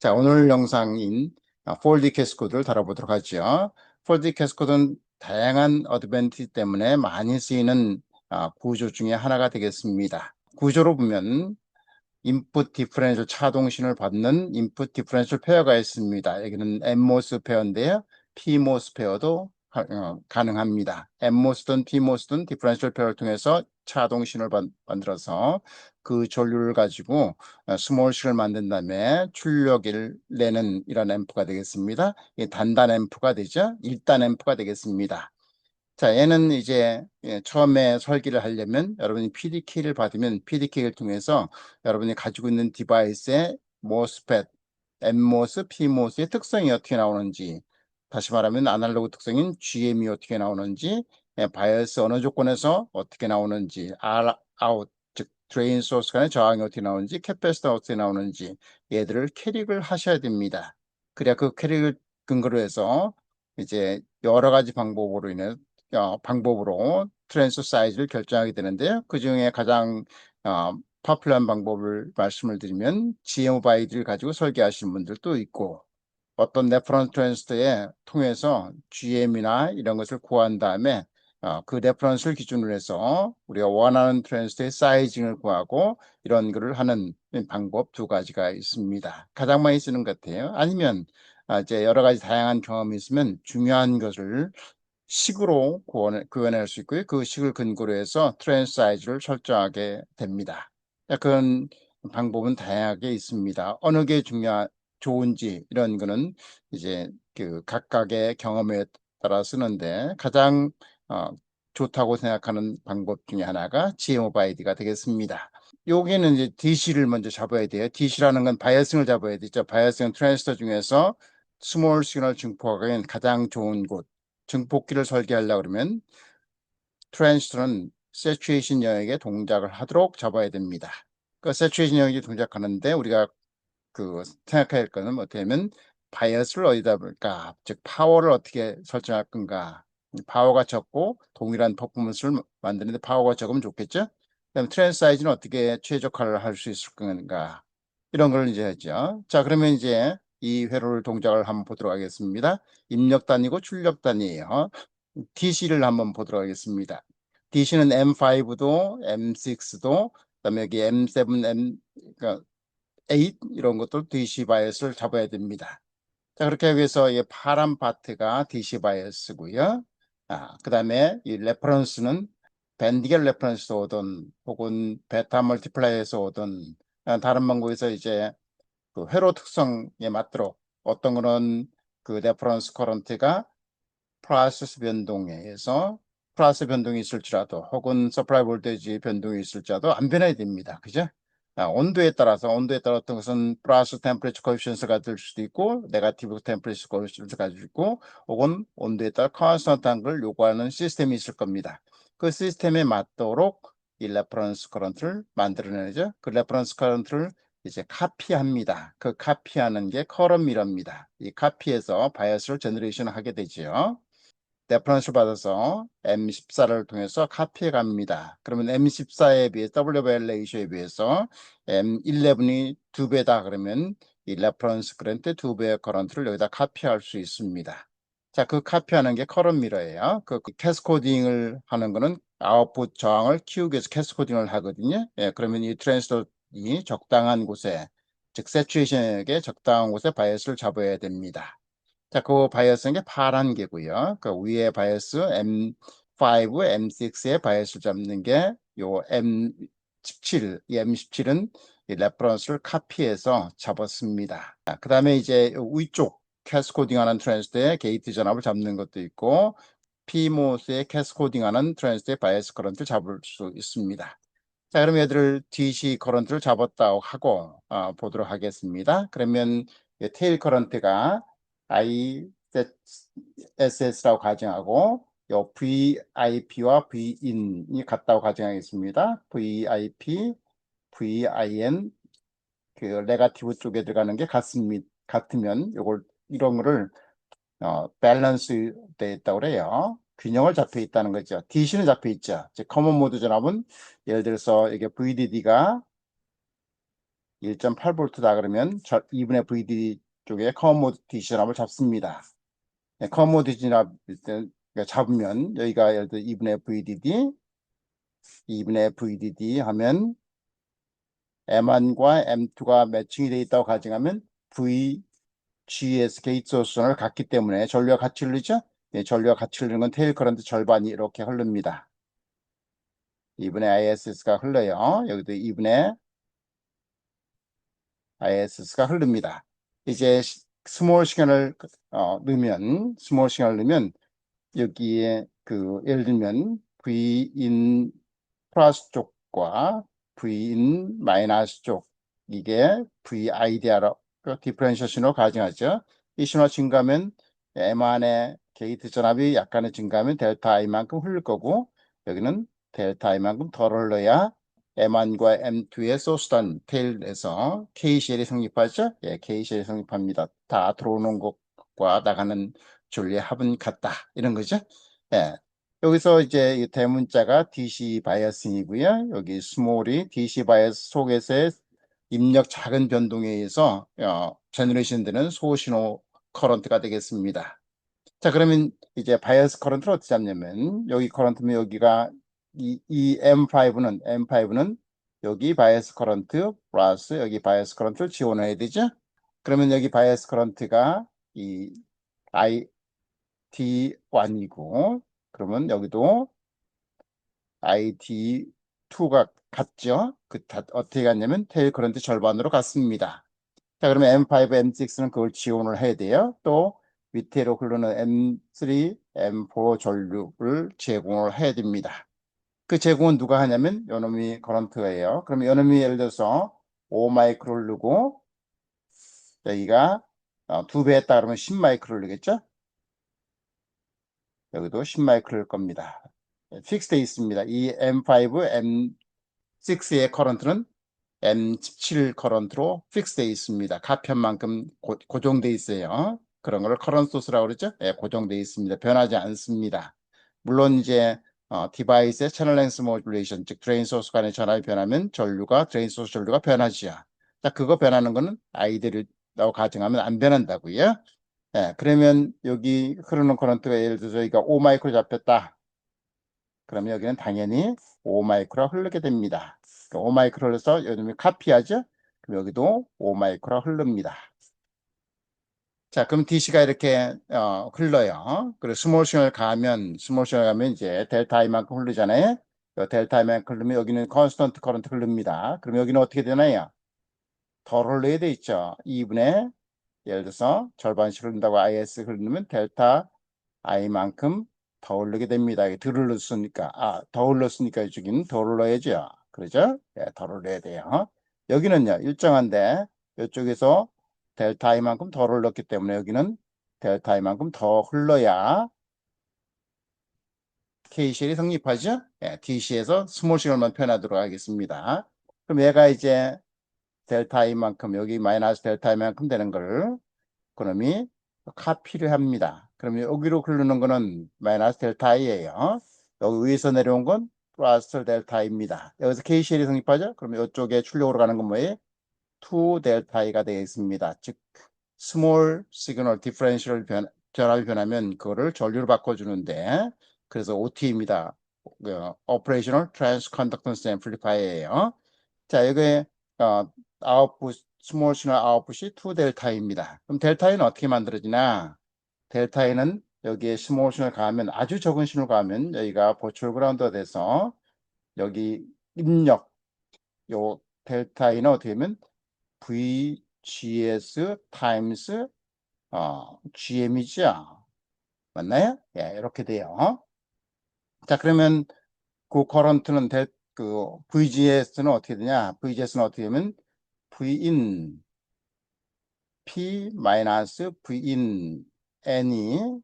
자, 오늘 영상인 폴드 캐스코드를 다뤄보도록 하죠. 폴드 캐스코드는 다양한 어드밴티지 때문에 많이 쓰이는 구조 중에 하나가 되겠습니다. 구조로 보면 인풋 디퍼런셜 차동신을 받는 인풋 디퍼런셜 페어가 있습니다. 여기는 nMOS 페어인데요. pMOS 페어도 가능합니다. nMOS든 pMOS든 디퍼런셜 페어를 통해서 차동신을 만들어서 그 전류를 가지고 스몰 씩을 만든 다음에 출력을 내는 이런 앰프가 되겠습니다. 단단 앰프가 되죠. 1단 앰프가 되겠습니다. 자, 얘는 이제 처음에 설계를 하려면 여러분이 PDK를 받으면 PDK를 통해서 여러분이 가지고 있는 디바이스의 MOSFET, nMOS, pMOS의 특성이 어떻게 나오는지, 다시 말하면 아날로그 특성인 GM이 어떻게 나오는지, 바이어스 어느 조건에서 어떻게 나오는지, out, 즉 드레인 소스 간의 저항이 어떻게 나오는지, 캐패시터 어떻게 나오는지 얘들을 캐릭을 하셔야 됩니다. 그래야 그 캐릭을 근거로 해서 이제 여러 가지 방법으로 트랜스 사이즈를 결정하게 되는데요. 그 중에 가장 파퓰러한 방법을 말씀을 드리면 GMO바이드를 가지고 설계하시는 분들도 있고, 어떤 레퍼런스 트랜스터에 통해서 GM이나 이런 것을 구한 다음에 그 레퍼런스를 기준으로 해서 우리가 원하는 트랜스터의 사이징을 구하고 이런 거를 하는 방법 두 가지가 있습니다. 가장 많이 쓰는 것 같아요. 아니면 이제 여러 가지 다양한 경험이 있으면 중요한 것을 식으로 구현할 수 있고요. 그 식을 근거로 해서 트랜스 사이즈를 설정하게 됩니다. 그런 방법은 다양하게 있습니다. 어느 게 좋은지 이런 거는 이제 그 각각의 경험에 따라 쓰는데 가장 좋다고 생각하는 방법 중에 하나가 GMO바이드가 되겠습니다. 여기는 이제 DC를 먼저 잡아야 돼요. DC라는 건 바이어싱을 잡아야 되죠. 바이어싱 트랜지스터 중에서 스몰 시그널 증폭하기엔 가장 좋은 곳. 증폭기를 설계하려고 그러면 트랜지스터는 세츄레이션 영역에 동작을 하도록 잡아야 됩니다. 그 세츄레이션 영역에 동작하는데 우리가 그 생각해야 할 거는 어떻게 하면 바이어스를 어디다 볼까, 즉 파워를 어떻게 설정할 건가. 파워가 적고 동일한 퍼포먼스를 만드는데 파워가 적으면 좋겠죠. 그다음에 트랜스 사이즈는 어떻게 최적화를 할 수 있을 건가, 이런 걸 이제 했죠. 자, 그러면 이제 이 회로를 동작을 한번 보도록 하겠습니다. 입력 단위고 출력 단위예요. DC를 한번 보도록 하겠습니다. DC는 M5도 M6도 그다음에 여기 M7, 그러니까 8 이런 것들 DC 바이어스를 잡아야 됩니다. 자, 그렇게 하기 위해서 이 파란 파트가 DC 바이어스고요. 그다음에 이 레퍼런스는 밴디겔 레퍼런스에서 오든 혹은 베타 멀티플라이에서 오든 다른 방법에서 이제 그 회로 특성에 맞도록 어떤 거는 그 레퍼런스 커런트가 프로세스 변동에 의해서 프로세스 변동이 있을지라도 혹은 서플라이 볼테이지 변동이 있을지라도 안 변해야 됩니다. 그죠? 온도에 따라 어떤 것은 플러스 템퍼레처 코에피션스가 될 수도 있고 네거티브 템퍼레처 코에피션스가 될 수도 있고 혹은 온도에 따라 컨스턴트한 걸 요구하는 시스템이 있을 겁니다. 그 시스템에 맞도록 이 레퍼런스 커런트를 만들어내죠. 그 레퍼런스 커런트를 이제 카피합니다. 그 카피하는 게 커런 미러입니다. 이 카피해서 바이어스를 제너레이션 하게 되죠. 레퍼런스를 받아서 M14를 통해서 카피해 갑니다. 그러면 M14에 비해 WL 레이쇼에 비해서 M11이 2배다 그러면 이 레퍼런스 커런트 2배의 커런트를 여기다 카피할 수 있습니다. 자, 그 카피하는 게 커런 미러예요. 그 캐스코딩을 하는 거는 아웃풋 저항을 키우기 위해서 캐스코딩을 하거든요. 그러면 이 트랜지스터이 적당한 곳에, 즉 세츄레이션에 적당한 곳에 바이어스를 잡아야 됩니다. 자, 그 바이어스는 게 파란 게고요. 그 위에 바이어스 M5, M6의 바이어스를 잡는 게 요 M17, 이 M17은 이 레퍼런스를 카피해서 잡았습니다. 그 다음에 이제 위쪽 캐스코딩하는 트랜지스터의 게이트 전압을 잡는 것도 있고 PMOS의 캐스코딩하는 트랜지스터의 바이어스 커런트를 잡을 수 있습니다. 자, 그럼 얘들을 DC 커런트를 잡았다고 하고 보도록 하겠습니다. 그러면 테일 커런트가 ISS라고 가정하고 요 VIP와 VIN이 같다고 가정하겠습니다. VIP, VIN 그 네거티브 쪽에 들어가는 게 같으면 이런 거를 밸런스 되어 있다고 그래요. 균형을 잡혀 있다는 거죠. DC는 잡혀 있죠. 즉 커먼 모드 전압은 예를 들어서 이게 VDD가 1.8V다 그러면 2분의 VDD 쪽에 커머모디티 진압을 잡습니다. 네, 커머모디티 진압 잡으면 여기가 예를 들어 2분의 VDD 하면 M1과 M2가 매칭이 되어 있다고 가정하면 VGS 게이트 소스를 갖기 때문에 전류가 같이 흐르죠? 네, 전류가 같이 흐르는 건 테일 커런트 절반이 이렇게 흐릅니다. 2분의 ISS가 흘러요. 여기도 2분의 ISS가 흐릅니다. 이제 스몰 시간을 넣으면 여기에 예를 들면 V인 플러스 쪽과 V인 마이너스 쪽 이게 VIDR로 디퍼런셜 신호 가정하죠. 이 신호 증가하면 M1의 게이트 전압이 약간의 증가하면 델타 I만큼 흐를 거고 여기는 델타 I만큼 덜 흘러야 M1과 M2의 소스단 테일에서 KCL이 성립하죠. 예, KCL이 성립합니다. 다 들어오는 것과 나가는 전류의 합은 같다. 이런 거죠. 예. 여기서 이제 이 대문자가 DC 바이어싱이고요. 여기 스몰이 DC 바이어스 속에서의 입력 작은 변동에 의해서 제너레이션 되는 소신호 커런트가 되겠습니다. 자, 그러면 이제 바이어스 커런트를 어떻게 잡냐면 여기 커런트면 여기가 이 M5는 여기 바이어스 커런트 플러스 여기 바이어스 커런트를 지원해야 되죠. 그러면 여기 바이어스 커런트가 이 IT1이고 그러면 여기도 IT2가 같죠. 어떻게 갔냐면 테일 커런트 절반으로 갔습니다. 자, 그러면 M5, M6는 그걸 지원을 해야 돼요. 또 밑으로 흐르는 M3, M4 전류를 제공을 해야 됩니다. 그 제공은 누가 하냐면 요놈이 커런트예요. 그러면 요놈이 예를 들어서 5마이크로를 넣고 여기가 2배 했다 그러면 10마이크로를 넣겠죠. 여기도 10마이크로일 겁니다. 픽스되어 있습니다. 이 M5, M6의 커런트는 M17 커런트로 픽스되어 있습니다. 가편만큼 고정되어 있어요. 그런 걸 커런트 소스라고 그러죠. 예, 고정되어 있습니다. 변하지 않습니다. 물론 이제 디바이스의 채널 랭스 모듈레이션, 즉 드레인 소스 간의 전압이 변하면 드레인 소스 전류가 변하죠. 자, 그거 변하는 거는 아이들이라고 가정하면 안 변한다고요. 예, 그러면 여기 흐르는 커런트가 예를 들어서 여기가 5마이크로 잡혔다. 그러면 여기는 당연히 5마이크로 흐르게 됩니다. 5마이크로 해서 요즘에 카피하죠? 그럼 여기도 5마이크로 흐릅니다. 자, 그럼 DC가 이렇게 흘러요. 그리고 스몰 시gnal 가면 이제 델타 I만큼 흐르잖아요. 델타 I만큼 흐르면 여기는 컨스턴트 커런트 흐릅니다. 그럼 여기는 어떻게 되나요? 덜 흘러야 돼 있죠. 2분의 예를 들어서 절반씩 흐른다고 IS 흐르면 델타 I만큼 더 흐르게 됩니다. 덜 흘렀으니까 더 흘렀으니까 이쪽은 더 흘러야죠. 그러죠? 예, 더 흘러야 돼요. 여기는요 일정한데 이쪽에서 델타 I만큼 더 흘렀기 때문에 여기는 델타 I만큼 더 흘러야 KCL이 성립하죠. 예, DC에서 스몰 시그널만 표현하도록 하겠습니다. 그럼 얘가 이제 델타 I만큼 여기 마이너스 델타 I만큼 되는 걸 그놈이 카피를 합니다. 그러면 여기로 흐르는 거는 마이너스 델타 I예요. 여기 위에서 내려온 건 플러스 델타 I입니다. 여기서 KCL이 성립하죠? 그러면 이쪽에 출력으로 가는 건 뭐예요? 2 델타 I가 되어 있습니다. 즉 스몰 시그널 디퍼런셜 전압이 변하면 그거를 전류로 바꿔주는데 그래서 OT입니다. Operational Transconductance Amplifier예요. 자, 여기에 아웃풋 스몰 시그널 아웃풋이 2 델타입니다. 그럼 델타는 어떻게 만들어지나? 델타는 여기에 스몰 시그널 가면 아주 적은 신호를 가면 여기가 버추얼 그라운드가 돼서 여기 입력 요 델타는 어떻게 되면 VGS 타임스 GM이죠. 맞나요? 예, 이렇게 돼요. 자, 그러면 그 커런트는 VGS는 어떻게 되냐? VGS는 어떻게 되면 Vin P 마이너스 Vin N이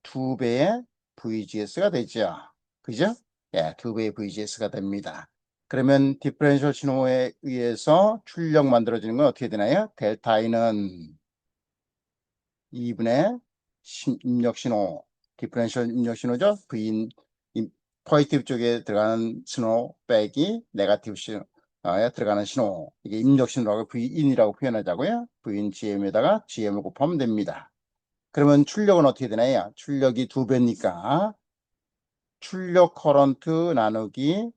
2배의 VGS가 되죠. 그죠? 예, 2배의 VGS가 됩니다. 그러면 디퍼런셜 신호에 의해서 출력 만들어지는 건 어떻게 되나요? 델타 I는 2분의 입력 신호, 디퍼런셜 입력 신호죠. V인 포지티브 쪽에 들어가는 신호 빼기 네거티브 신호, 들어가는 신호, 이게 입력 신호라고 V인이라고 표현하자고요. V인 GM에다가 GM을 곱하면 됩니다. 그러면 출력은 어떻게 되나요? 출력이 2배니까 출력 커런트 나누기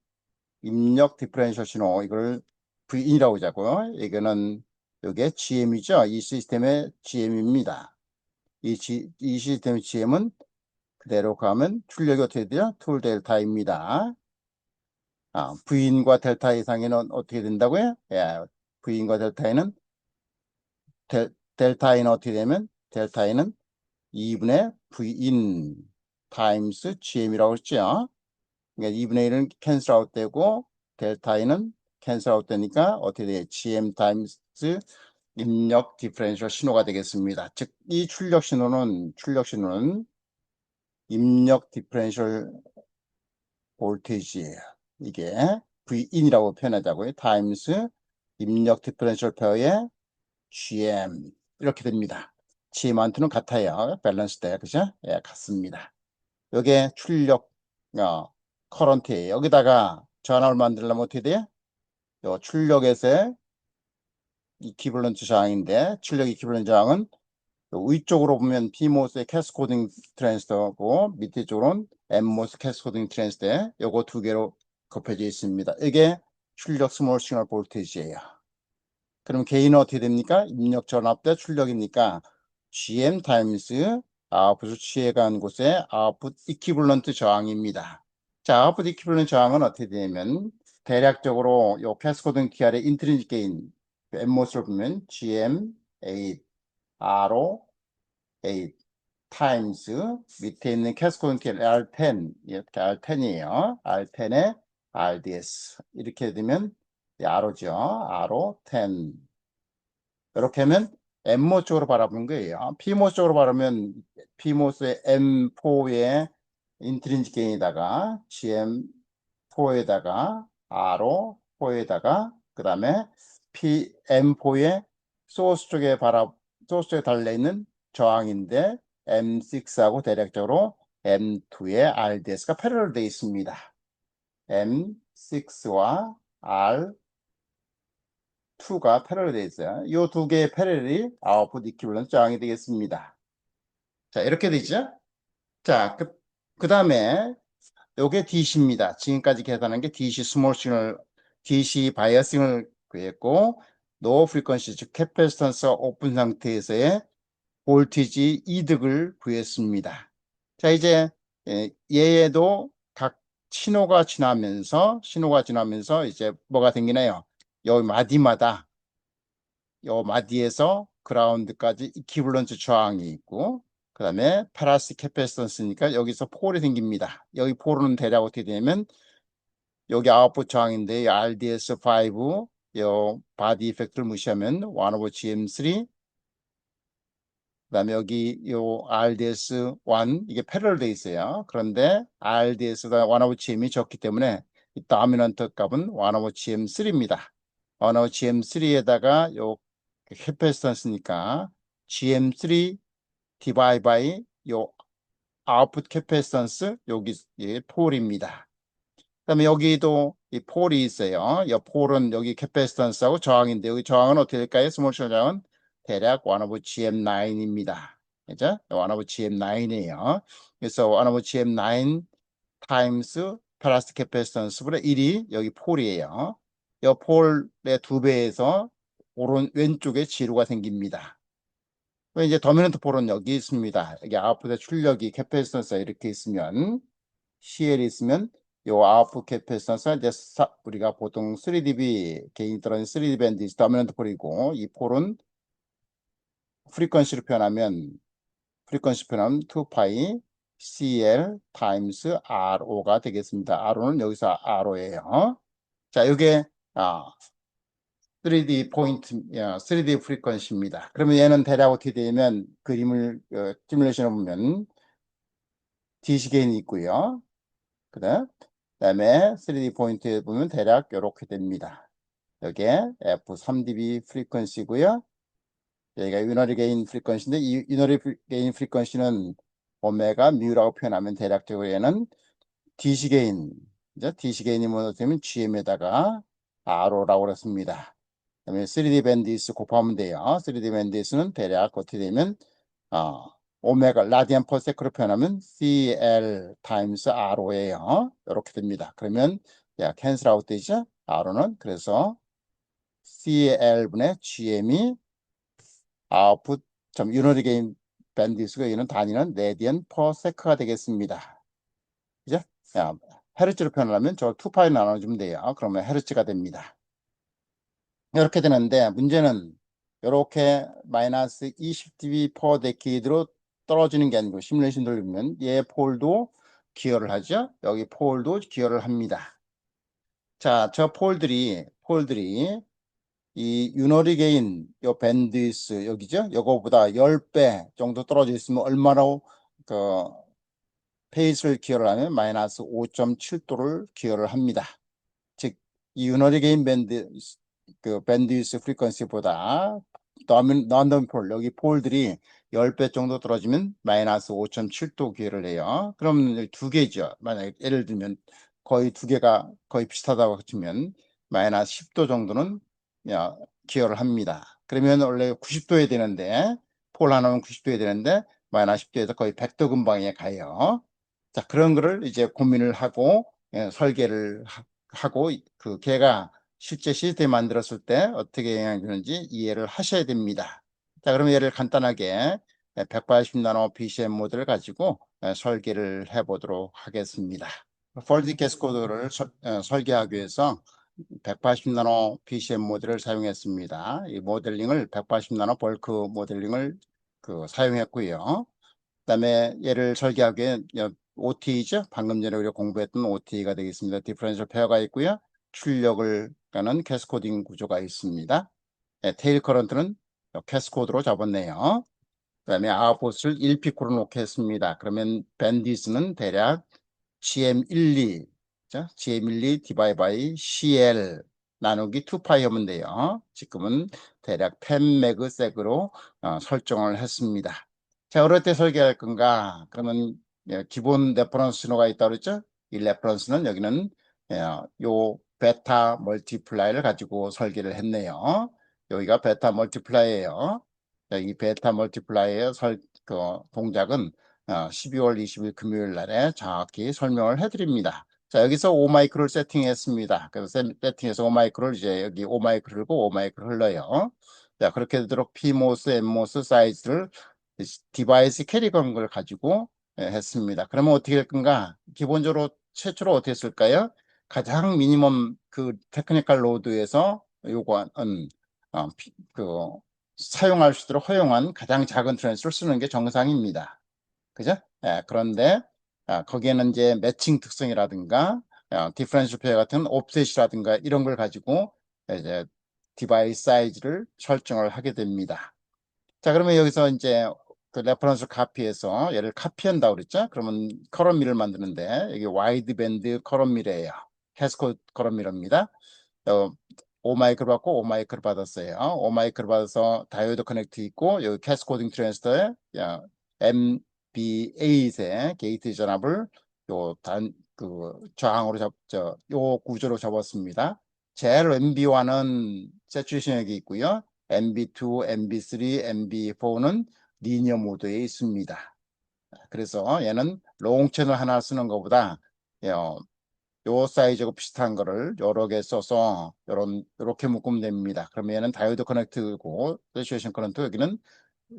입력 디퍼런셜 신호, 이걸 V인이라고 하자고요. 이거는 이게 GM이죠. 이 시스템의 GM입니다. 이 시스템의 GM은 그대로 가면 출력이 어떻게 돼요? 툴 델타입니다. V인과 델타의 상위는 어떻게 된다고요? 예, V인과 델타에는 델타에는 어떻게 되면 델타에는 2분의 V인 타임스 GM이라고 했죠. 그러니까 2분의 1은 캔슬 아웃 되고 델타에는 캔슬 아웃 되니까 어떻게 돼요? GM 타임스 입력 디퍼런셜 신호가 되겠습니다. 즉, 이 출력 신호는 입력 디퍼런셜 볼테이지예요. 이게 V인이라고 표현하자고요. 타임스 입력 디퍼런셜 페어의 GM 이렇게 됩니다. GM한테는 같아요. 밸런스 돼, 그죠? 예, 같습니다. 이게 출력 커런트예요. 여기다가 전압을 만들려면 어떻게 돼요? 요 출력에서의 이퀴벌런트 저항인데, 출력 이퀴벌런트 저항은 위쪽으로 보면 P모스의 캐스코딩 트랜스터고 밑에 쪽으로는 M모스 캐스코딩 트랜스터, 요거 두 개로 곱해져 있습니다. 이게 출력 스몰 시그널 볼테이지예요. 그럼 개인은 어떻게 됩니까? 입력 전압 대 출력이니까 GM 타임스 아웃풋을 취해간 곳의 아웃풋 이퀴벌런트 저항입니다. 자, 아웃풋 이퀴벌런트 저항은 어떻게 되냐면 대략적으로 요 캐스코딩 키 아래 인트리직 게인 M모스를 보면 GM8 RO 8 타임스 밑에 있는 캐스코딩 키 R10 이렇게 R10이에요. R10에 RDS 이렇게 되면 RO죠. RO10 이렇게 하면 M모 쪽으로 바라보는 거예요. P모 쪽으로 바라면 P모스의 M4의 인트린직 게인에다가 GM4에다가 RO4에다가 그 다음에 M4의 소스 쪽에 달려있는 저항인데 M6하고 대략적으로 M2의 RDS가 패러럴 되어 있습니다. M6와 R2가 패러럴 되어 있어요. 이 두 개의 패러럴이 아웃풋 이퀴벌런트 저항이 되겠습니다. 자, 이렇게 되죠? 자, 그 다음에 요게 DC입니다. 지금까지 계산한 게 DC 스몰 시그널, DC 바이어싱을 구했고, 노 프리퀀시, 즉 캐패시턴스가 오픈 상태에서의 볼티지 이득을 구했습니다. 자, 이제 얘도 각 신호가 지나면서 이제 뭐가 생기나요? 여기 마디마다 요 마디에서 그라운드까지 이퀴벌런트 저항이 있고, 그 다음에 파라시 캐패시턴스니까 여기서 폴이 생깁니다. 여기 폴은 대략 어떻게 되냐면 여기 아웃풋 저항인데 RDS5 요 바디 이펙트를 무시하면 1 over GM3, 그다음에 여기 요 RDS1 이게 패러럴 돼 있어요. 그런데 RDS가 1 over GM이 적기 때문에 이 다미넌트 값은 1 over GM3입니다. 1 over GM3에다가 요 캐패시턴스니까 GM3 디바이 바이 요 아웃풋 캐패시턴스 여기 폴입니다. 그다음에 여기도 이 폴이 있어요. 이 폴은 여기 캐패시턴스하고 저항인데 여기 저항은 어떻게 될까요? 스몰 저항은 대략 1 over GM9입니다. 그죠? 1 over GM9이에요. 그래서 1 over GM9 타임스 플라스틱 캐패시턴스분의 1이 여기 폴이에요. 이 폴의 2배에서 왼쪽에 지루가 생깁니다. 이제 더미넌트 폴은 여기 있습니다. 여기 아웃풋의 출력이 캐패시턴스가 이렇게 있으면 CL이 있으면 요 아웃풋 캐패시턴스는 이제 우리가 보통 3dB 개인 들어있는 3dB 밴드 더미넌트 폴이고, 이 폴은 프리퀀시로 표현하면 2파이 CL 타임스 RO가 되겠습니다. RO는 여기서 RO예요. 자, 이게 3D 포인트, 3D 프리퀀시입니다. 그러면 얘는 대략 어떻게 되면 그림을 시뮬레이션을 보면 DC 게인이 있고요. 그다음에 3D 포인트에 보면 대략 이렇게 됩니다. 여기에 F3dB 프리퀀시고요. 여기가 유너리 게인 프리퀀시인데 이 유너리 게인 프리퀀시는 오메가 뮤라고 표현하면 대략적으로 얘는 DC 게인, 이제 DC 게인이 뭐냐면 GM에다가 R라고 그랬습니다. 그다음에 3D 밴디스 곱하면 돼요. 3D 밴디스는 대략 어떻게 되면 오메가 라디안 퍼 세크로 표현하면 CL 타임스 RO예요. 이렇게 됩니다. 그러면 캔슬 아웃 되죠? R는 그래서 CL분의 GM이 아웃풋 유니티 게인 밴디스가 이는 단위는 레디안 퍼 세크가 되겠습니다. 그죠? 헤르츠로 표현하면 저 2파이 나눠주면 돼요. 그러면 헤르츠가 됩니다. 이렇게 되는데 문제는 이렇게 마이너스 20dB per decade로 떨어지는 게 아니고 시뮬레이션 돌리면 얘 폴도 기여를 하죠. 여기 폴도 기여를 합니다. 자, 저 폴들이 이 유너리 게인 요 밴드위스 여기죠. 요거보다 10배 정도 떨어져 있으면 얼마나 그 페이스를 기여를 하면 마이너스 5.7도를 기여를 합니다. 즉, 이 유너리 게인 밴드 그 밴드위스 프리퀀시보다 런던 폴 여기 폴들이 10배 정도 떨어지면 마이너스 5.7도 기여를 해요. 그럼 두 개죠. 만약에 예를 들면 거의 두 개가 거의 비슷하다고 치면 마이너스 10도 정도는 기여를 합니다. 그러면 원래 90도에 되는데 폴 하나면 90도에 되는데 마이너스 10도에서 거의 100도 근방에 가요. 자, 그런 거를 이제 고민을 하고 설계를 하고 그 걔가 실제 시스템 만들었을 때 어떻게 영향을 주는지 이해를 하셔야 됩니다. 자, 그러면 얘를 간단하게 180 나노 BCM 모델을 가지고 설계를 해보도록 하겠습니다. 폴드 캐스코드를 설계하기 위해서 180 나노 BCM 모델을 사용했습니다. 이 모델링을 180 나노 벌크 모델링을 사용했고요. 그다음에 얘를 설계하기 위해 OT죠. 방금 전에 우리가 공부했던 OT가 되겠습니다. 디퍼런셜 페어가 있고요. 출력을 가는 캐스코딩 구조가 있습니다. 테일 커런트는 캐스코드로 잡았네요. 그다음에 아웃풋을 1피코로 놓겠습니다. 그러면 밴디스는 대략 GM12, GM12 디바이 바이 CL 나누기 2파이 하면 돼요. 지금은 대략 10매그색으로 설정을 했습니다. 자, 어떨 때 설계할 건가? 그러면 기본 레퍼런스 신호가 있다고 그랬죠? 이 레퍼런스는 여기는 요 베타 멀티플라이를 가지고 설계를 했네요. 여기가 베타 멀티플라이예요. 이 베타 멀티플라이의 동작은 12월 20일 금요일 날에 정확히 설명을 해드립니다. 자, 여기서 5마이크로를 세팅했습니다. 그래서 세팅해서 5마이크로를 이제 여기 5마이크로를 고 5마이크로 흘러요. 자, 그렇게 되도록 PMOS, NMOS 사이즈를 디바이스 캐리건 걸 가지고 했습니다. 그러면 어떻게 될 건가? 기본적으로 최초로 어떻게 했을까요? 가장 미니멈 그 테크니컬 로드에서 요구한 사용할 수 있도록 허용한 가장 작은 트랜스를 쓰는 게 정상입니다. 그죠? 그런데 거기에는 이제 매칭 특성이라든가 디퍼런셜 페어 같은 옵셋이라든가 이런 걸 가지고 이제 디바이스 사이즈를 설정을 하게 됩니다. 자, 그러면 여기서 이제 그 레퍼런스 카피해서 얘를 카피한다고 그랬죠? 그러면 커럼미를 만드는데 이게 와이드 밴드 커럼미래예요. 캐스코 커럼미러입니다. 5마이크를 받고 5마이크를 받았어요. 5마이크를 받아서 다이오드 커넥트 있고 여기 캐스코딩 트랜스터에 MB8의 게이트 전압을 저항으로 요 구조로 접었습니다. 제일 MB1은 세츄레이션역이 있고요. MB2, MB3, MB4는 리니어 모드에 있습니다. 그래서 얘는 롱 채널 하나 쓰는 것보다 요 사이즈하고 비슷한 거를 여러 개 써서 이렇게 묶으면 됩니다. 그러면 얘는 다이오드 커넥트고 세츄레이션 커런트 여기는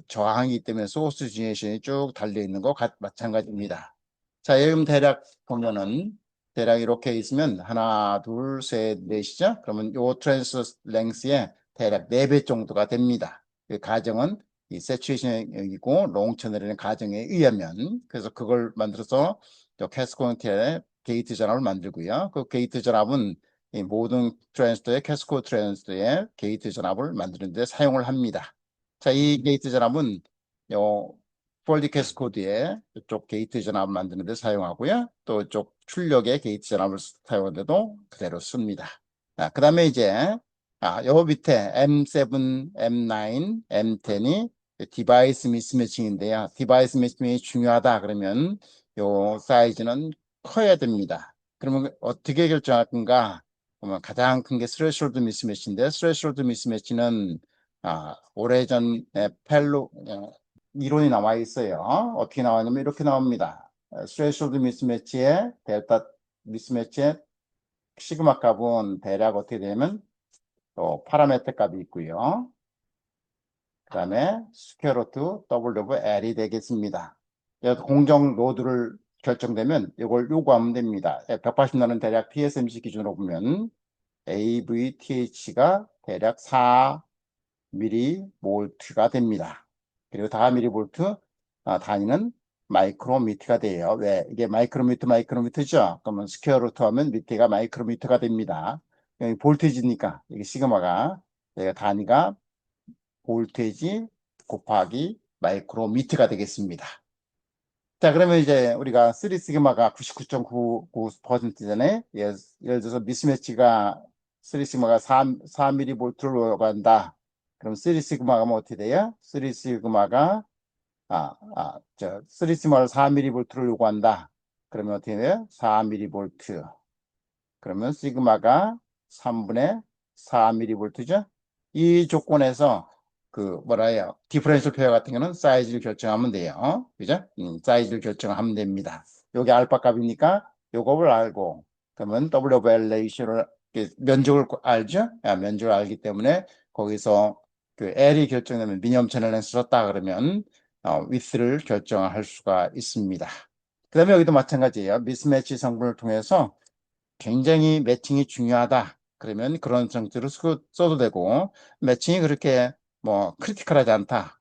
저항이기 때문에 소스 지네이션이 쭉 달려 있는 거 마찬가지입니다. 자, 여기 대략 보면은 대략 이렇게 있으면 하나, 둘, 셋, 넷이죠. 그러면 요 트랜스 랭스의 대략 4배 정도가 됩니다. 그 가정은 이 세츄레이션이고 롱 채널이라는 가정에 의하면 그래서 그걸 만들어서 캐스코인트의 게이트 전압을 만들고요. 그 게이트 전압은 이 모든 트랜스터의 캐스코 트랜스터의 게이트 전압을 만드는 데 사용을 합니다. 자, 이 게이트 전압은 요 폴디 캐스코드에 이쪽 게이트 전압을 만드는 데 사용하고요. 또 이쪽 출력의 게이트 전압을 사용하는데도 그대로 씁니다. 그 다음에 이제 요 밑에 M7, M9, M10이 디바이스 미스매칭인데요. 디바이스 미스매칭이 중요하다 그러면 요 사이즈는 커야 됩니다. 그러면 어떻게 결정할 건가? 그러면 가장 큰 게 스레시홀드 미스매치인데, 스레시홀드 미스매치는 오래전에 이론이 나와 있어요. 어떻게 나왔냐면 이렇게 나옵니다. 스레시홀드 미스매치의 델타 미스매치의 시그마 값은 대략 어떻게 되면 또 파라메터 값이 있고요. 그 다음에 스퀘어 루트 W L이 되겠습니다. 공정 로드를 결정되면 이걸 요구하면 됩니다. 180나는 대략 TSMC 기준으로 보면 AVTH가 대략 4mV가 됩니다. 그리고 4mV 단위는 마이크로미터가 돼요. 왜? 이게 마이크로미터죠? 그러면 스퀘어 루트 하면 밑에가 마이크로미터가 됩니다. 여기 볼테이지니까 이게 시그마가 단위가 볼테이지 곱하기 마이크로미터가 되겠습니다. 자, 그러면 이제 우리가 3 시그마가 99.99%잖아요. 예를 들어서 미스매치가 3 시그마가 4mV를 요구한다. 그럼 3 시그마가 뭐 어떻게 돼요? 3 시그마가 3 시그마를 4mV를 요구한다. 그러면 어떻게 돼요? 4mV. 그러면 시그마가 3분의 4mV죠. 이 조건에서 그 뭐라요? 디퍼런셜 페어 같은 경우는 사이즈를 결정하면 돼요. 그죠? 사이즈를 결정하면 됩니다. 여기 알파 값이니까 요거를 알고 그러면 WL 레이쇼를 면적을 알죠? 면적을 알기 때문에 거기서 그 L이 결정되면 미니멈 채널 렌스 썼다 그러면 width를 결정할 수가 있습니다. 그 다음에 여기도 마찬가지예요. 미스매치 성분을 통해서 굉장히 매칭이 중요하다. 그러면 그런 성질을 써도 되고, 매칭이 그렇게 뭐 크리티컬하지 않다.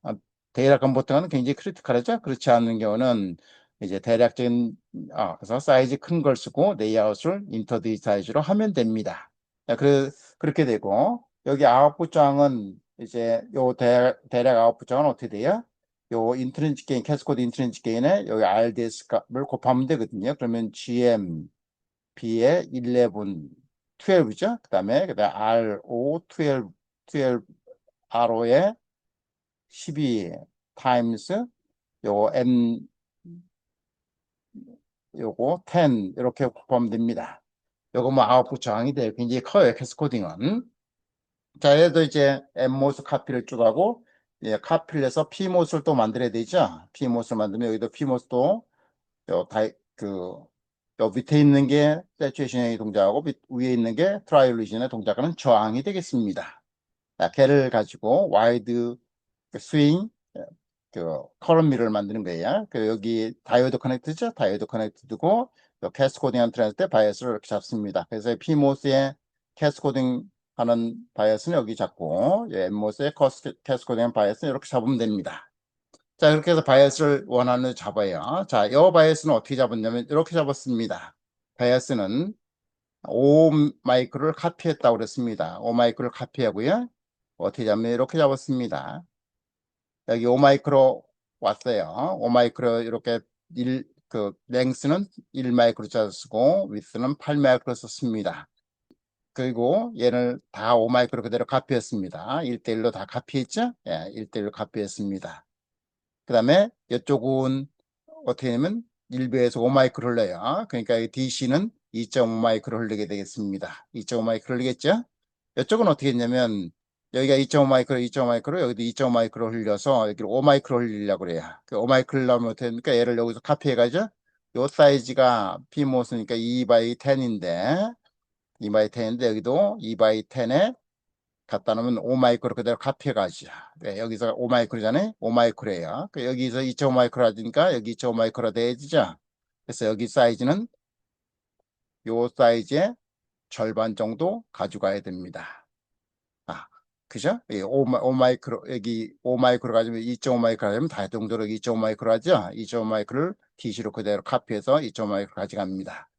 데이터 건버터는 굉장히 크리티컬하죠. 그렇지 않은 경우는 이제 대략적인 그래서 사이즈 큰 걸 쓰고 레이아웃을 인터디 사이즈로 하면 됩니다. 자, 그렇게 되고 여기 아웃풋 장은 이제 요 대략 아웃풋 장은 어떻게 돼요? 요 인트린식 게인, 캐스코드 인트린식 게인에 여기 RDS 값을 곱하면 되거든요. 그러면 GM B의 11, 12죠. 그다음에 RO 12, 12 RO의 12 타임스 요 M 요거 10 이렇게 곱하면 됩니다. 요거 뭐 아웃풋 저항이 돼요. 굉장히 커요. 캐스코딩은. 자, 얘도 이제 M모스 카피를 쭉 하고 카피를 해서 P모스를 또 만들어야 되죠. P모스를 만들면 여기도 P모스도 요 밑에 있는 게 세츄에이션의 동작하고 위에 있는 게 트라이올리전의 동작하는 저항이 되겠습니다. 자, 걔를 가지고 와이드 스윙 커런 미러를 만드는 거예요. 여기 다이오드 커넥트죠. 다이오드 커넥트 두고 캐스코딩한 트랜스때 바이어스를 이렇게 잡습니다. 그래서 PMOS의 캐스코딩 하는 바이어스는 여기 잡고 NMOS의 캐스코딩한 바이어스는 이렇게 잡으면 됩니다. 자, 이렇게 해서 바이어스를 원하는 대로 잡아요. 자, 이 바이어스는 어떻게 잡았냐면 이렇게 잡았습니다. 바이어스는 5 마이크로를 카피했다고 그랬습니다. 5 마이크로를 카피하고요. 어떻게 잡냐면 이렇게 잡았습니다. 여기 5 마이크로 왔어요. 5 마이크로 이렇게 랭스는 1 마이크로 쓰고 위스는 8 마이크로 썼습니다. 그리고 얘를 다 5 마이크로 그대로 카피했습니다. 1대1로 다 카피했죠? 예, 1대1로 카피했습니다. 그 다음에 이쪽은 어떻게 되면 1배에서 5마이크로 흘러요. 그러니까 DC는 2.5마이크로 흘리게 되겠습니다. 2.5마이크로 흘리겠죠? 이쪽은 어떻게 했냐면 여기가 2.5마이크로, 2.5마이크로, 여기도 2.5마이크로 흘려서 여기를 5마이크로 흘리려고 그래요. 그 5마이크로 흘리면 어떻게 됩니까? 얘를 여기서 카피해가죠? 요 사이즈가 P모스니까 2 by 10인데 2 by 10인데 여기도 2 by 10에 갖다 놓으면 5마이크로 그대로 카피해가죠. 네, 여기서 5마이크로잖아요. 5마이크로예요. 여기서 2.5마이크로 하니까 여기 2.5마이크로 돼야죠. 그래서 여기 사이즈는 요 사이즈의 절반 정도 가져가야 됩니다. 그죠? 5마이크로, 여기 5마이크로 가지면 2.5마이크로 하면 다 정도로 2.5마이크로 하죠? 2.5마이크로를 DC로 그대로 카피해서 2.5마이크로 가져갑니다.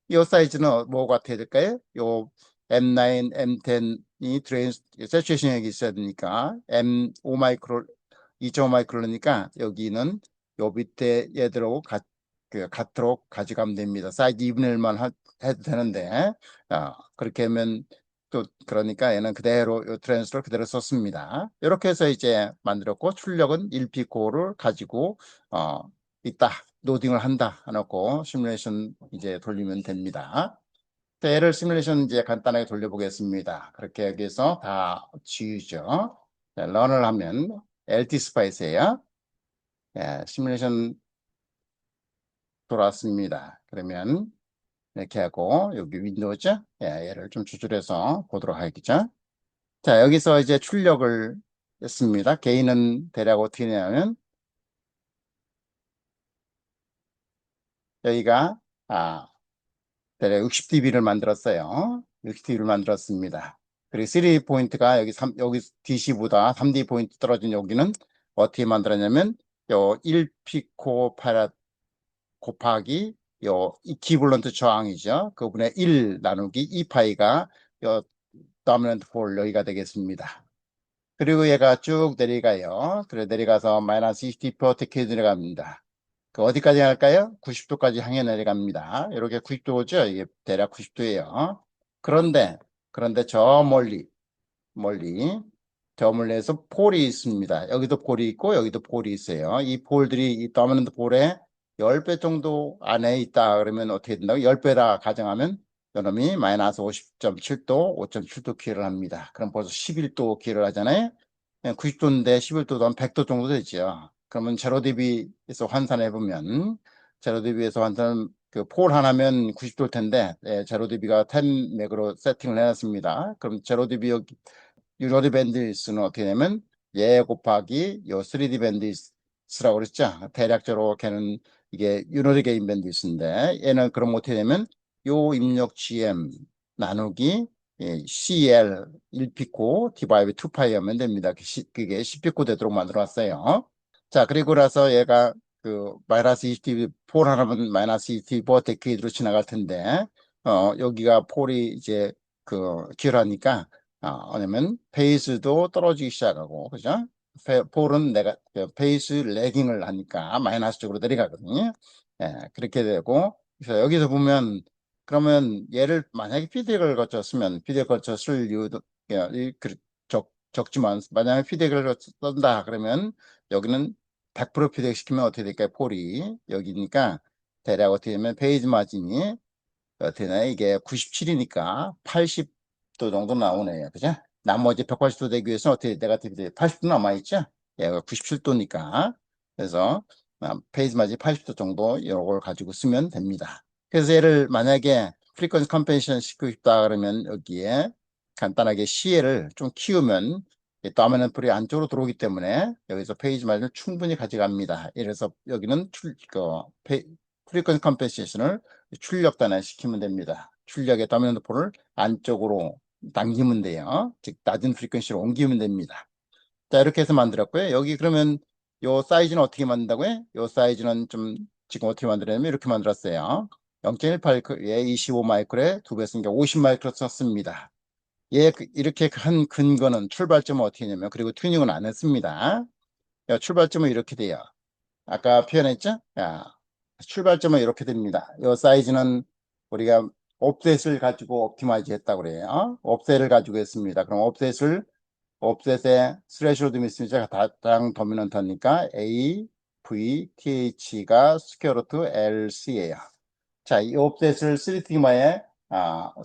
이 사이즈는 뭐가 돼야 될까요? 요 M9, M10이 드레인 세츄에이션이 있어야 되니까 M5 마이크로, 2.5 마이크로니까 여기는 요 밑에 얘들하고 같도록 가져가면 됩니다. 사이즈 2분의 1만 해도 되는데 그렇게 하면 또 그러니까 얘는 그대로 요 트랜스를 그대로 썼습니다. 이렇게 해서 이제 만들었고 출력은 1피코를 가지고 있다. 로딩을 한다 해놓고 시뮬레이션 이제 돌리면 됩니다. 얘를 시뮬레이션 이제 간단하게 돌려보겠습니다. 그렇게 여기서 다 지우죠. 자, 런을 하면 LT 스파이스예요. 예, 시뮬레이션 돌아왔습니다. 그러면 이렇게 하고 여기 윈도우죠. 예, 얘를 좀 조절해서 보도록 하겠죠. 자, 여기서 이제 출력을 했습니다. 개인은 대략 어떻게 되냐면 여기가 대략 60dB를 만들었어요. 60dB를 만들었습니다. 그리고 3포인트가 여기 DC보다 3D 포인트 떨어진 여기는 어떻게 만들었냐면 요 1피코파라 곱하기 요 이퀴블런트 저항이죠. 그분의 1 나누기 2파이가 요 도미넌트 폴 여기가 되겠습니다. 그리고 얘가 쭉 내려가요. 그래 내려가서 마이너스 20% 내려갑니다. 그 어디까지 갈까요? 90도까지 향해 내려갑니다. 이렇게 90도죠? 이게 대략 90도예요. 그런데 저 멀리 저 멀리에서 폴이 있습니다. 여기도 폴이 있고 여기도 폴이 있어요. 이 폴들이 이 더미넌트 폴의 10배 정도 안에 있다 그러면 어떻게 된다고? 10배라 가정하면 요놈이 마이너스 50.7도, 5.7도 기회를 합니다. 그럼 벌써 11도 기회를 하잖아요. 90도인데 11도도 한 100도 정도 되죠. 그러면 제로 DB에서 환산해 보면 제로 DB에서 환산 그폴 하나면 90도일 텐데 제로 DB가 10 맥으로 세팅을 해놨습니다. 그럼 제로 DB 여기 유노디 밴드위스는 어떻게 되냐면 얘 곱하기 요 3D 밴드위스라고 그랬죠. 대략적으로 걔는 이게 유노디 게인 밴드위스인데 얘는 그럼 어떻게 되면 요 입력 GM 나누기 CL 1피코 디바이브 2파이 하면 됩니다. 그게 10피코 되도록 만들어 놨어요. 자, 그리고 나서 얘가 그 마이너스 20dB 폴 하나면 마이너스 20dB 버테크로 지나갈 텐데 여기가 폴이 이제 그 기울하니까 왜냐면 페이스도 떨어지기 시작하고 그죠? 폴은 내가 페이스 레깅을 하니까 마이너스 쪽으로 내려가거든요. 예, 그렇게 되고 그래서 여기서 보면 그러면 얘를 만약에 피드백을 거쳤으면 피드백 거쳐 쓸 이유도 적지만 만약에 피드백을 쓴다 그러면 여기는 100% 피드백 시키면 어떻게 될까요? 폴이 여기니까 대략 어떻게 되면 페이지 마진이 어떻게 되나 이게 97이니까 80도 정도 나오네요. 그죠? 나머지 180도 되기 위해서 어떻게 네가티브 80도 남아있죠? 얘가 97도니까. 그래서 페이지 마진 80도 정도 이걸 가지고 쓰면 됩니다. 그래서 얘를 만약에 프리퀀시 컴펜션 시키고 싶다 그러면 여기에 간단하게 CL을 좀 키우면 다음에는 불이 안쪽으로 들어오기 때문에 여기서 페이지 마진을 충분히 가져갑니다. 이래서 여기는 프리퀀시 컴펜세이션을 출력 단위시키면 됩니다. 출력의 도미넌트 폴을 안쪽으로 당기면 돼요. 즉 낮은 프리퀀시로 옮기면 됩니다. 자, 이렇게 해서 만들었고요. 여기 그러면 요 사이즈는 어떻게 만든다고요? 요 사이즈는 좀 지금 어떻게 만들었냐면 이렇게 만들었어요. 0.18에 25 마이크로에 2배 쓰니까 50 마이크로 썼습니다. 이렇게 한 근거는 출발점은 어떻게 했냐면 그리고 튜닝은 안 했습니다. 출발점은 이렇게 돼요. 아까 표현했죠? 출발점은 이렇게 됩니다. 이 사이즈는 우리가 옵셋을 가지고 옵티마이즈 했다고 그래요. 옵셋을 가지고 했습니다. 그럼 옵셋의 스레시홀드 미스매치가 가장 도미넌트니까 A, V, TH가 스퀘어 루트 LC예요. 자, 이 옵셋을 3시그마에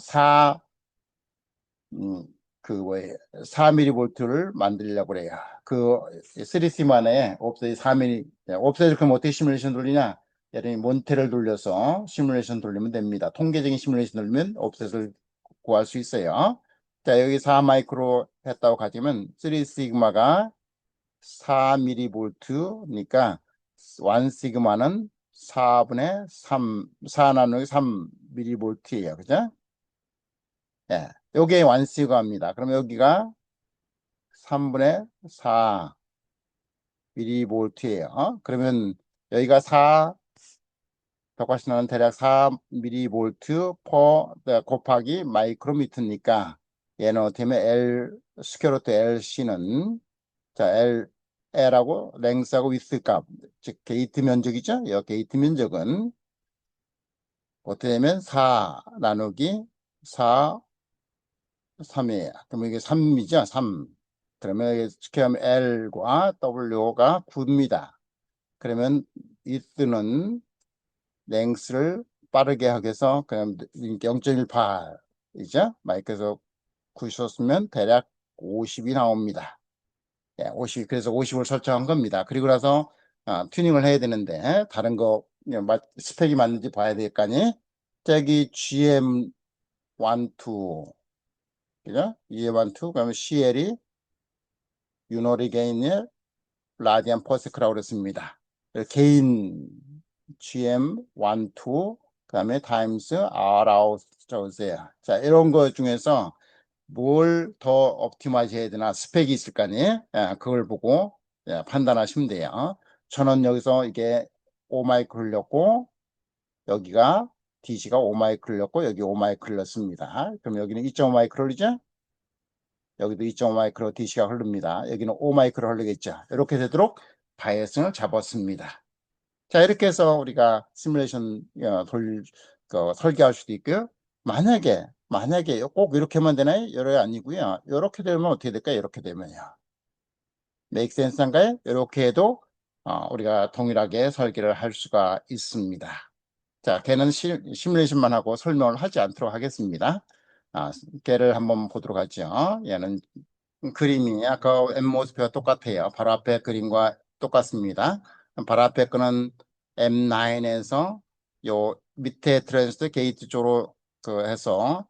4 그 뭐예요? 4mV를 만들려고 그래요. 그 3시만에 옵셋이 4mm, 옵셋을 그럼 어떻게 시뮬레이션 돌리냐? 예를 들면 몬테를 돌려서 시뮬레이션 돌리면 됩니다. 통계적인 시뮬레이션 돌리면 옵셋을 구할 수 있어요. 자, 여기 4 마이크로 했다고 가지면 3시그마가 4mV니까 1 시그마는 4분의 3, 4 나누기 3mV예요. 그죠? 예. 요게 완시그마입니다. 그럼 여기가 3분의 4 mV예요. 그러면 여기가 4 벽화신호는 대략 4 mV 퍼 곱하기 마이크로미터니까 얘는 어떻게 하면 L 스퀘어 루트 LC는 자 L하고 랭스하고 위스 값, 즉 게이트 면적이죠. 이 게이트 면적은 어떻게 되면 4 나누기 4 3이에요. 그러면 이게 3이죠. 3. 그러면 이게 스퀘어하면 L과 W가 9입니다. 그러면 위스는 랭스를 빠르게 하기 위해서 그냥 0.18이죠. 마이크에서 구셨으면 대략 50이 나옵니다. 예, 50, 그래서 50을 설정한 겁니다. 그리고 나서 튜닝을 해야 되는데 다른 거 스펙이 맞는지 봐야 될 거 아니에요. 저기 GM12 그죠? GM12 그러면 CL이 유노리 게인의 라디안 퍼스크라고 그랬습니다. 개인 GM12 그다음에 타임스 R 아웃 저세요. 자, 이런 거 중에서 뭘 더 옵티마이즈 해야 되나 스펙이 있을 거 아니에요? 예, 그걸 보고 판단하시면 돼요. 저는 여기서 이게 5마이크 흘렸고 여기가 DC가 5마이크 흘렸고 여기 5마이크 흘렸습니다. 그럼 여기는 2.5마이크 흘리죠? 여기도 2.5마이크로 DC가 흐릅니다. 여기는 5마이크로 흐르겠죠. 이렇게 되도록 바이어싱을 잡았습니다. 자, 이렇게 해서 우리가 시뮬레이션 설계할 수도 있고요. 만약에 꼭 이렇게만 되나요? 이래 아니고요. 이렇게 되면 어떻게 될까요? 이렇게 되면요. make sense인가요? 이렇게 해도 우리가 동일하게 설계를 할 수가 있습니다. 자, 걔는 시뮬레이션만 하고 설명을 하지 않도록 하겠습니다. 걔를 한번 보도록 하죠. 얘는 그림이 아까 엠모스피와 똑같아요. 바로 앞에 그림과 똑같습니다. 바로 앞에 거는 M9에서 요 밑에 트랜스트 게이트 쪽으로 해서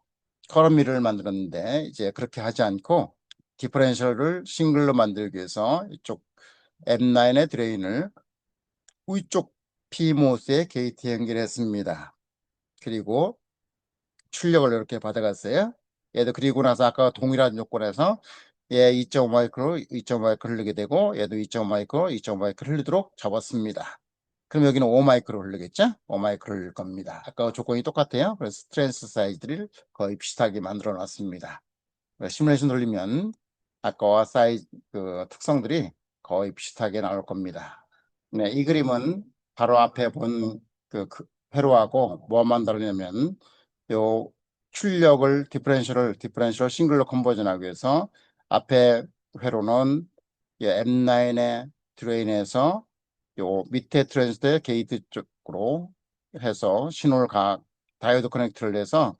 커러미를 만들었는데 이제 그렇게 하지 않고 디퍼렌셜을 싱글로 만들기 위해서 이쪽 M9의 드레인을 위쪽 PMOS의 게이트에 연결했습니다. 그리고 출력을 이렇게 받아갔어요. 얘도 그리고 나서 아까 동일한 요건에서 얘 2.5마이크로 2.5마이크로 흐르게 되고 얘도 2.5마이크로 2.5마이크로 흐르도록 잡았습니다. 그럼 여기는 5마이크로 흐르겠죠? 5마이크로 흐를 겁니다. 아까 조건이 똑같아요. 그래서 스트레스 사이즈를 거의 비슷하게 만들어 놨습니다. 시뮬레이션 돌리면 아까와 사이즈 특성들이 거의 비슷하게 나올 겁니다. 네, 이 그림은 바로 앞에 본 회로하고 뭐만 다르냐면 요 출력을 디퍼렌셜을 싱글로 컨버전하기 위해서 앞에 회로는 M9의 드레인에서 요 밑에 트랜스대 게이트 쪽으로 해서 신호를 다이오드 커넥터를 해서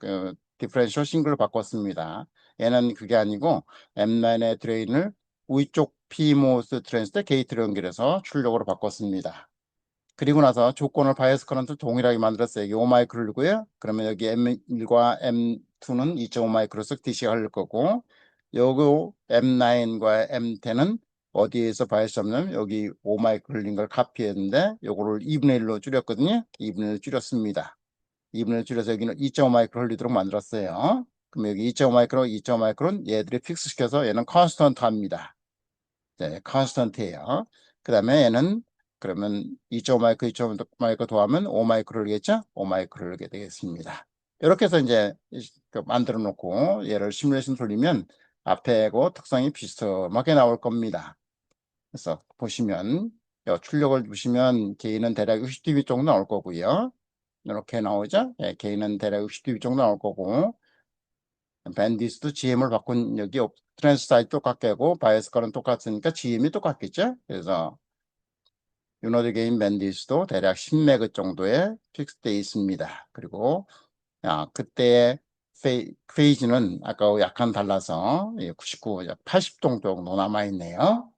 디퍼렌셜 싱글로 바꿨습니다. 얘는 그게 아니고 M9의 드레인을 위쪽 PMOS 트랜스대 게이트로 연결해서 출력으로 바꿨습니다. 그리고 나서 조건을 바이어스 커런트 동일하게 만들었어요. 여기 5마이크를 누고요. 그러면 여기 M1과 M2는 2.5마이크로씩 DC가 흐를 거고 요거 M9과 M10은 어디에서 바이어스 잡냐면 여기 5마이크 흘린 걸 카피했는데 요거를 2분의 1로 줄였거든요. 2분의 1 줄였습니다. 2분의 1 줄여서 여기는 2.5마이크로 흘리도록 만들었어요. 그럼 여기 2.5마이크로 2.5마이크로는 얘들이 픽스시켜서 얘는 컨스턴트 합니다. 네, 컨스턴트예요. 그 다음에 얘는 그러면 2.5마이크, 2.5마이크 더하면 5마이크를 겠죠 5마이크를 게 되겠습니다. 이렇게 해서 이제 만들어 놓고 얘를 시뮬레이션 돌리면 앞에고 특성이 비슷하게 나올 겁니다. 그래서 보시면 출력을 보시면 게인은 대략 60dB 정도 나올 거고요. 이렇게 나오죠. 예, 게인은 대략 60dB 정도 나올 거고 밴디스도 GM을 바꾼 여기 트랜스 사이즈 똑같게 하고 바이어스 거는 똑같으니까 GM이 똑같겠죠. 그래서 유노드 게인 밴디스도 대략 10매그 정도에 픽스되어 있습니다. 그리고 그때의 페이지는 아까 약간 달라서 99, 80 정도 남아 있네요.